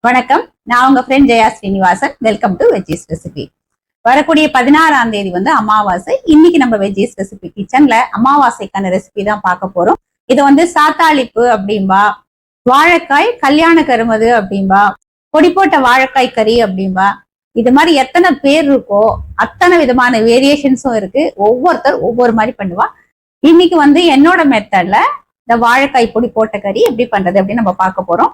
வணக்கம். நான் உங்க friend Jaya Srinivasan. Welcome to veggies recipe. வரக்கூடிய 16ஆம் தேதி அமாவாசை. இன்னைக்கு நம்ம வெஜ்ஜீஸ் ரெசிபி கிச்சன்ல அமாவாசைக்கான ரெசிபி தான் பார்க்க போறோம். இது சாத்தாளிப்பு அப்படின்பா, வாழைக்காய் கல்யாண கருமது அப்படின்பா, பொடி போட்ட வாழைக்காய் கறி அப்படின்பா. இது மாதிரி எத்தனை பேர் இருக்கோ அத்தனை விதமான வேரியேஷன்ஸும் இருக்கு. ஒவ்வொருத்தர் ஒவ்வொரு மாதிரி பண்ணுவா. இன்னைக்கு என்னோட மெத்தட்ல இந்த வாழைக்காய் பொடி போட்ட கறி எப்படி பண்றது அப்படின்னு நம்ம பார்க்க போறோம்.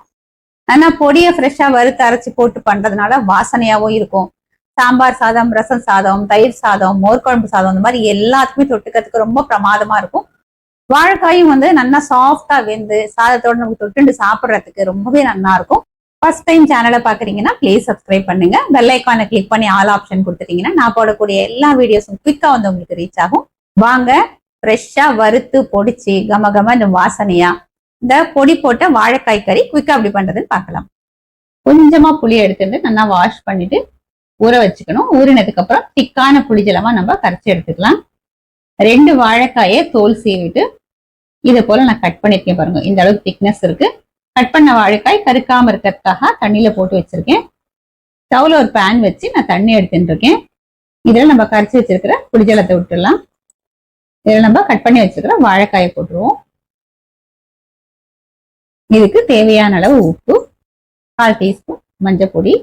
ஆனா பொடியை ஃப்ரெஷ்ஷா வறுத்து அரைச்சி போட்டு பண்றதுனால வாசனையாவும் இருக்கும். சாம்பார் சாதம், ரசம் சாதம், தயிர் சாதம், மோர்குழம்பு சாதம், இந்த மாதிரி எல்லாத்துக்குமே தொட்டுக்கிறதுக்கு ரொம்ப பிரமாதமா இருக்கும். வாழைக்காயும் நல்லா சாஃப்டா வெந்து சாதத்தோட நமக்கு தொட்டுண்டு சாப்பிட்றதுக்கு ரொம்பவே நல்லா இருக்கும். ஃபர்ஸ்ட் டைம் சேனலை பாக்குறீங்கன்னா ப்ளீஸ் சப்ஸ்கிரைப் பண்ணுங்க. பெல் ஐக்கானை கிளிக் பண்ணி ஆல் ஆப்ஷன் கொடுத்துட்டீங்கன்னா நான் போடக்கூடிய எல்லா வீடியோஸும் குவிக்கா உங்களுக்கு ரீச் ஆகும். வாங்க ஃப்ரெஷ்ஷா வறுத்து பொடிச்சு கம கம இந்த வாசனையா இந்த பொடி போட்ட வாழைக்காய் கறி குயிக்கா அப்படி பண்றதுன்னு பார்க்கலாம். கொஞ்சமா புளி எடுத்துட்டு நல்லா வாஷ் பண்ணிட்டு ஊற வச்சுக்கணும். ஊறினதுக்கு அப்புறம் திக்கான புளிஜலமா நம்ம கரைச்சி எடுத்துக்கலாம். 2 வாழைக்காயை தோல் சீவிட்டு இதை போல நான் கட் பண்ணிருக்கேன். பாருங்க, இந்த அளவுக்கு திக்னஸ் இருக்கு. கட் பண்ண வாழைக்காய் கருக்காம இருக்கிறதுக்காக தண்ணியில போட்டு வச்சிருக்கேன். ஸ்டவ்ல ஒரு பேன் வச்சு நான் தண்ணி எடுத்துட்டு இருக்கேன். இதில் நம்ம கரைச்சி வச்சிருக்கிற புளிஜலத்தை விட்டுடலாம். இதில் நம்ம கட் பண்ணி வச்சிருக்கிற வாழைக்காயை போட்டுருவோம். இதுக்கு தேவையான அளவு உப்பு, 1/4 டீஸ்பூன் மஞ்சள் பொடி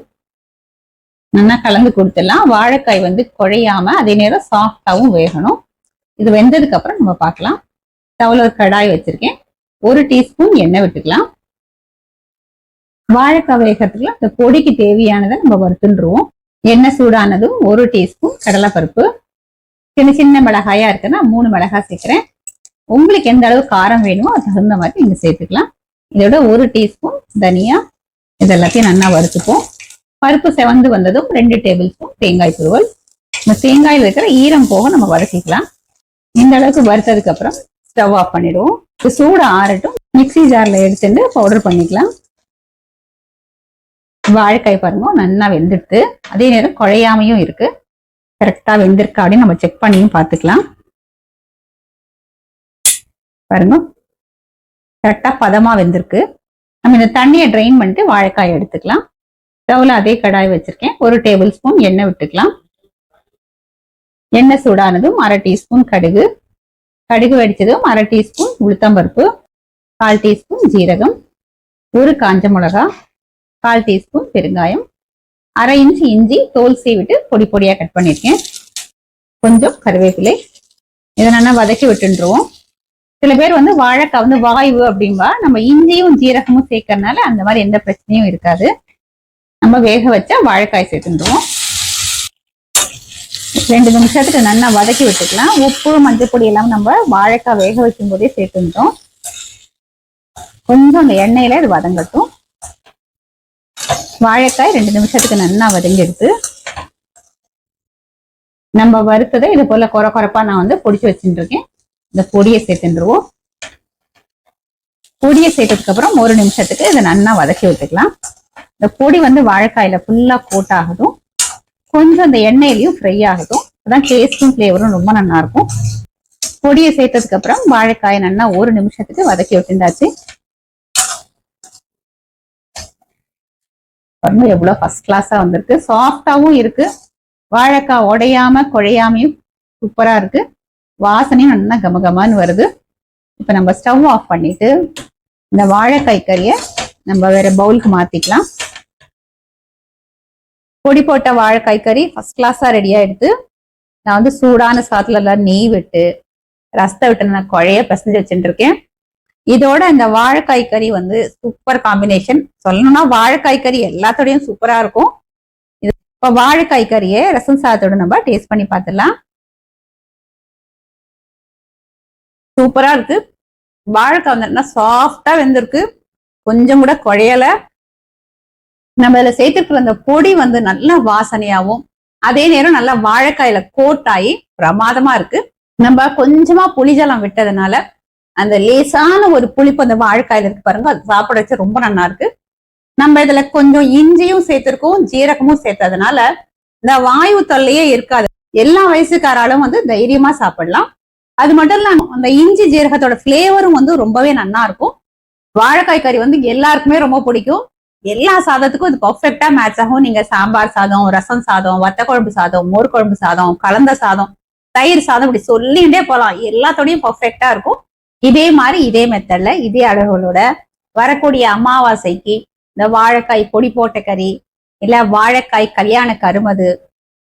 நல்லா கலந்து கொடுத்துடலாம். வாழைக்காய் குழையாம அதே நேரம் சாஃப்டாவும் வேகணும். இது வெந்ததுக்கு அப்புறம் நம்ம பார்க்கலாம். ஸ்டவ்ல ஒரு கடாய் வச்சிருக்கேன். 1 டீஸ்பூன் எண்ணெய் விட்டுக்கலாம். வாழைக்காய் வேகிறதுக்குள்ள இந்த பொடிக்கு தேவையானதை நம்ம வறுத்துருவோம். எண்ணெய் சூடானதும் 1 டீஸ்பூன் கடலைப்பருப்பு, சின்ன சின்ன மிளகாயா இருக்குன்னா 3 மிளகாய் சேர்க்கிறேன். உங்களுக்கு எந்த அளவு காரம் வேணுமோ அது தகுந்த மாதிரி நீங்க சேர்த்துக்கலாம். இதோட 1 டீஸ்பூன் தனியா, இதெல்லாத்தையும் நல்லா வறுத்துப்போம். பருப்பு செவந்து வந்ததும் 2 டேபிள் ஸ்பூன் தேங்காய் துருவல். இந்த தேங்காயில் இருக்கிற ஈரம் போக நம்ம வதக்கிக்கலாம். இந்த அளவுக்கு வறுத்ததுக்கு அப்புறம் ஸ்டவ் ஆஃப் பண்ணிடுவோம். சூடு ஆறட்டும். மிக்சி ஜார்ல எடுத்துட்டு பவுடர் பண்ணிக்கலாம். வாழைக்காய் பாருங்க நல்லா வெந்துடுது. அதே நேரம் குழையாமையும் இருக்கு. கரெக்டா வெந்திருக்கா அப்படின்னு நம்ம செக் பண்ணியும் பார்த்துக்கலாம். பாருங்க, கரெக்டா பதமா வெந்திருக்கு. நம்ம இந்த தண்ணியை ட்ரெயின் பண்ணிட்டு வாழைக்காய் எடுத்துக்கலாம். ஸ்டவ்ல அதே கடாய் வச்சிருக்கேன். 1 டேபிள் ஸ்பூன் எண்ணெய் விட்டுக்கலாம். எண்ணெய் சூடானதும் 1/2 டீஸ்பூன் கடுகு, கடுகு வெடிச்சதும் 1/2 டீஸ்பூன் உளுத்தம்பருப்பு, 1/4 டீஸ்பூன் ஜீரகம், 1 காஞ்ச மிளகா, 1/4 டீஸ்பூன் பெருங்காயம், 1/2 இன்ச் இஞ்சி தோல் சீவிட்டு பொடி பொடியா கட் பண்ணிருக்கேன். கொஞ்சம் கருவேப்பிலை. இதை நல்லா வதக்கி விட்டுருவோம். சில பேர் வாழைக்காய் வாய்வு அப்படின்பா. நம்ம இஞ்சியும் ஜீரகமும் சேர்க்கறதுனால அந்த மாதிரி எந்த பிரச்சனையும் இருக்காது. நம்ம வேக வச்சா வாழைக்காய் சேர்த்துருவோம். 2 நிமிஷத்துக்கு நல்லா வதக்கி விட்டுக்கலாம். உப்பு, மஞ்சள் பொடி எல்லாம் நம்ம வாழைக்காய் வேக வைக்கும் போதே சேர்த்துட்டோம். கொஞ்சம் அந்த எண்ணெயில இது வதங்கட்டும். வாழைக்காய் 2 நிமிஷத்துக்கு நல்லா வதங்கி எடுத்து நம்ம வறுத்ததை இது போல குறை குறைப்பா நான் பொடிச்சு வச்சுட்டு இருக்கேன். இந்த பொடியை சேர்த்துருவோம். பொடியை சேர்த்ததுக்கு அப்புறம் 1 நிமிஷத்துக்கு இதை நல்லா வதக்கி விட்டுக்கலாம். இந்த பொடி வாழைக்காயில ஃபுல்லா கோட் ஆகட்டும். கொஞ்சம் அந்த எண்ணெயிலையும் ஃப்ரை ஆகட்டும். அதான் டேஸ்டும் ஃபிளேவரும் ரொம்ப நல்லா இருக்கும். பொடியை சேர்த்ததுக்கு அப்புறம் வாழைக்காயை நல்லா 1 நிமிஷத்துக்கு வதக்கி விட்டுருந்தாச்சு. எவ்வளவு ஃபர்ஸ்ட் கிளாஸா வந்திருக்கு. சாஃப்டாவும் இருக்கு. வாழைக்காய் உடையாம குழையாமையும் சூப்பரா இருக்கு. வாசனையும் நல்லா கமகமான்னு வருது. இப்ப நம்ம ஸ்டவ் ஆஃப் பண்ணிட்டு இந்த வாழைக்காய் கறியை நம்ம வேற பவுலுக்கு மாத்திக்கலாம். பொடி போட்ட வாழைக்காய் கறி ஃபர்ஸ்ட் கிளாஸா ரெடியா எடுத்து நான் சூடான சாத்துல எல்லாம் நெய் விட்டு ரசத்தை விட்டு நான் குழைய பிசைஞ்சு வச்சுட்டு இருக்கேன். இதோட இந்த வாழைக்காய் கறி சூப்பர் காம்பினேஷன். சொல்லணும்னா வாழைக்காய் கறி எல்லாத்தோடையும் சூப்பரா இருக்கும். இப்ப வாழைக்காய் கறியை ரசம் சாதத்தோட நம்ம டேஸ்ட் பண்ணி பார்த்துடலாம். சூப்பரா இருக்கு. வாழைக்காய் சாஃப்டா வெந்திருக்கு. கொஞ்சம் கூட குழையல. நம்ம இதுல சேர்த்துருக்கிற அந்த பொடி நல்ல வாசனையாவும் அதே நேரம் நல்லா வாழைக்காயில கோட்டாயி பிரமாதமா இருக்கு. நம்ம கொஞ்சமா புளிஜலம் விட்டதுனால அந்த லேசான ஒரு புளிப்பு அந்த வாழைக்காயில இருக்கு பாருங்க. அது சாப்பிட வச்சு ரொம்ப நல்லா இருக்கு. நம்ம இதுல கொஞ்சம் இஞ்சியும் சேர்த்திருக்கோம், ஜீரகமும் சேர்த்ததுனால இந்த வாயு தொல்லையே இருக்காது. எல்லா வயசுக்காராலும் தைரியமா சாப்பிடலாம். அது மட்டும் இல்லாம அந்த இஞ்சி ஜீரகத்தோட பிளேவரும் ரொம்பவே நல்லா இருக்கும். வாழைக்காய் கறி எல்லாருக்குமே ரொம்ப பிடிக்கும். எல்லா சாதத்துக்கும் இது பர்ஃபெக்டா மேட்ச் ஆகும். நீங்க சாம்பார் சாதம், ரசம் சாதம், வத்த குழம்பு சாதம், மோர் குழம்பு சாதம், கலந்த சாதம், தயிர் சாதம், இப்படி சொல்லிட்டே போலாம். எல்லாத்தோடையும் பர்ஃபெக்டா இருக்கும். இதே மாதிரி இதே மெத்தட்ல இதே அளவுகளோட வரக்கூடிய அமாவாசைக்கு இந்த வாழைக்காய் பொடி போட்ட கறி, இல்ல வாழைக்காய் கல்யாண கருமது,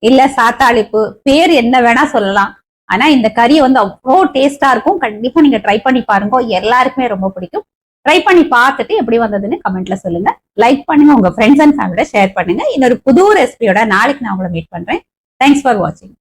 இல்ல சாத்தாளிப்பு, பேர் என்ன வேணா சொல்லலாம். ஆனா இந்த கறி வந்து அவ்வளோ டேஸ்டா இருக்கும். கண்டிப்பா நீங்க ட்ரை பண்ணி பாருங்க, எல்லாருக்குமே ரொம்ப பிடிக்கும். ட்ரை பண்ணி பார்த்துட்டு எப்படி வந்ததுன்னு கமெண்ட்ல சொல்லுங்க. லைக் பண்ணுங்க, உங்க ஃப்ரெண்ட்ஸ் அண்ட் ஃபேமிலியோட ஷேர் பண்ணுங்க. இன்னொரு புது ரெசிபியோட நாளைக்கு நான் உங்களை மீட் பண்றேன். தேங்க்ஸ் ஃபார் வாட்சிங்.